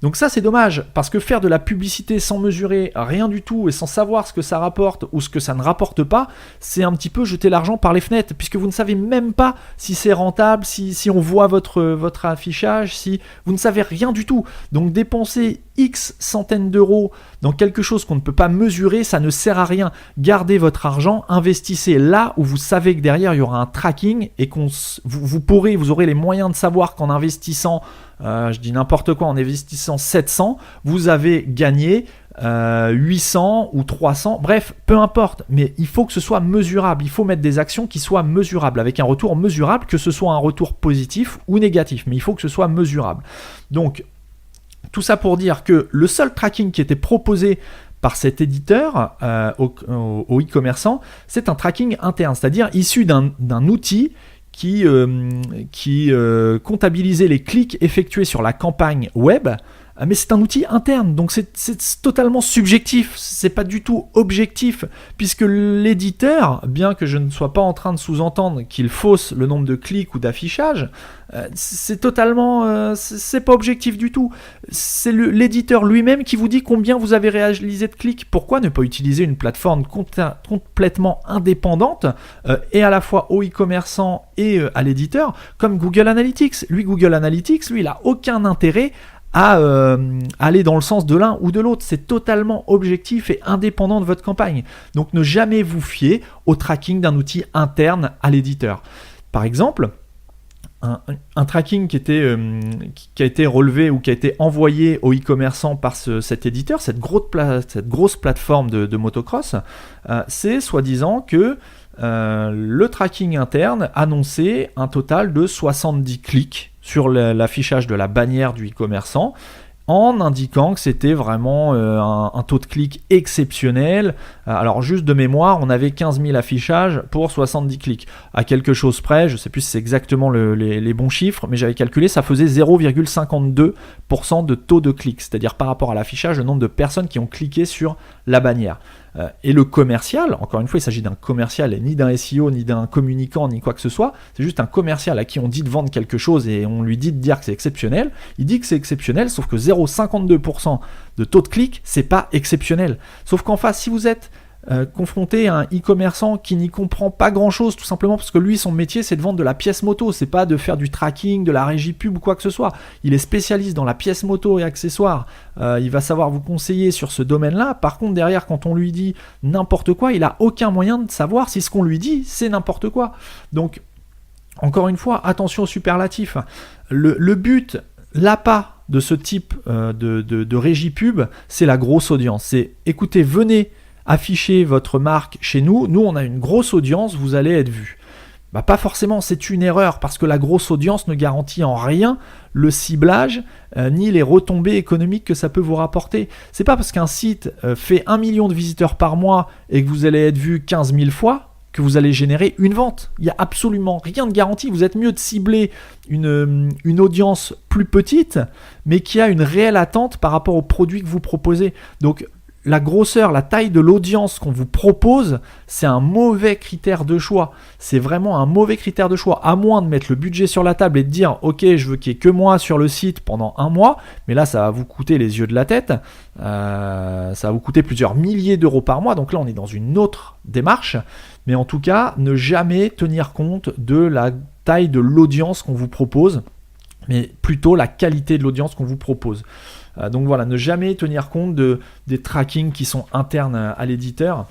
Donc ça c'est dommage, parce que faire de la publicité sans mesurer rien du tout et sans savoir ce que ça rapporte ou ce que ça ne rapporte pas, c'est un petit peu jeter l'argent par les fenêtres, puisque vous ne savez même pas si c'est rentable, si on voit votre affichage, si vous ne savez rien du tout. Donc dépenser X centaines d'euros dans quelque chose qu'on ne peut pas mesurer, ça ne sert à rien. Gardez votre argent, investissez là où vous savez que derrière il y aura un tracking et vous aurez les moyens de savoir qu'en investissant, je dis n'importe quoi, en investissant 700, vous avez gagné 800 ou 300, bref, peu importe, mais il faut que ce soit mesurable, il faut mettre des actions qui soient mesurables, avec un retour mesurable, que ce soit un retour positif ou négatif, mais il faut que ce soit mesurable. Donc, tout ça pour dire que le seul tracking qui était proposé par cet éditeur aux e-commerçants, c'est un tracking interne, c'est-à-dire issu d'un outil qui comptabilisait les clics effectués sur la campagne web, mais c'est un outil interne, donc c'est totalement subjectif, c'est pas du tout objectif, puisque l'éditeur, bien que je ne sois pas en train de sous-entendre qu'il fausse le nombre de clics ou d'affichages, c'est totalement, c'est pas objectif du tout. C'est l'éditeur lui-même qui vous dit combien vous avez réalisé de clics. Pourquoi ne pas utiliser une plateforme complètement indépendante et à la fois aux e-commerçants et à l'éditeur, comme Google Analytics. Google Analytics, il a aucun intérêt à aller dans le sens de l'un ou de l'autre. C'est totalement objectif et indépendant de votre campagne. Donc ne jamais vous fier au tracking d'un outil interne à l'éditeur. Par exemple, un tracking qui a été relevé ou qui a été envoyé aux e-commerçants par cet éditeur, cette grosse plateforme de motocross, c'est soi-disant que le tracking interne annonçait un total de 70 clics sur l'affichage de la bannière du e-commerçant, en indiquant que c'était vraiment un taux de clic exceptionnel. Alors juste de mémoire, on avait 15 000 affichages pour 70 clics. À quelque chose près, je ne sais plus si c'est exactement les bons chiffres, mais j'avais calculé, ça faisait 0,52% de taux de clic, c'est-à-dire par rapport à l'affichage, le nombre de personnes qui ont cliqué sur la bannière. Et le commercial, encore une fois, il s'agit d'un commercial et ni d'un SEO, ni d'un communicant, ni quoi que ce soit. C'est juste un commercial à qui on dit de vendre quelque chose et on lui dit de dire que c'est exceptionnel. Il dit que c'est exceptionnel, sauf que 0,52% de taux de clic, c'est pas exceptionnel. Sauf qu'en face, si vous êtes confronté à un e-commerçant qui n'y comprend pas grand chose, tout simplement parce que lui, son métier, c'est de vendre de la pièce moto, c'est pas de faire du tracking, de la régie pub ou quoi que ce soit. Il est spécialiste dans la pièce moto et accessoires, il va savoir vous conseiller sur ce domaine-là. Par contre, derrière, quand on lui dit n'importe quoi, il a aucun moyen de savoir si ce qu'on lui dit, c'est n'importe quoi. Donc, encore une fois, attention aux superlatifs. Le but, l'appât de ce type de régie pub, c'est la grosse audience. C'est, écoutez, venez affichez votre marque chez nous, on a une grosse audience, vous allez être vu. Pas forcément, c'est une erreur, parce que la grosse audience ne garantit en rien le ciblage, ni les retombées économiques que ça peut vous rapporter. C'est pas parce qu'un site fait 1 million de visiteurs par mois et que vous allez être vu 15 000 fois que vous allez générer une vente. Il n'y a absolument rien de garanti. Vous êtes mieux de cibler une audience plus petite, mais qui a une réelle attente par rapport aux produits que vous proposez. Donc, la grosseur, la taille de l'audience qu'on vous propose, c'est un mauvais critère de choix. C'est vraiment un mauvais critère de choix. À moins de mettre le budget sur la table et de dire « Ok, je veux qu'il n'y ait que moi sur le site pendant 1 mois », mais là, ça va vous coûter les yeux de la tête. Ça va vous coûter plusieurs milliers d'euros par mois. Donc là, on est dans une autre démarche. Mais en tout cas, ne jamais tenir compte de la taille de l'audience qu'on vous propose, mais plutôt la qualité de l'audience qu'on vous propose. Donc voilà, ne jamais tenir compte des trackings qui sont internes à l'éditeur.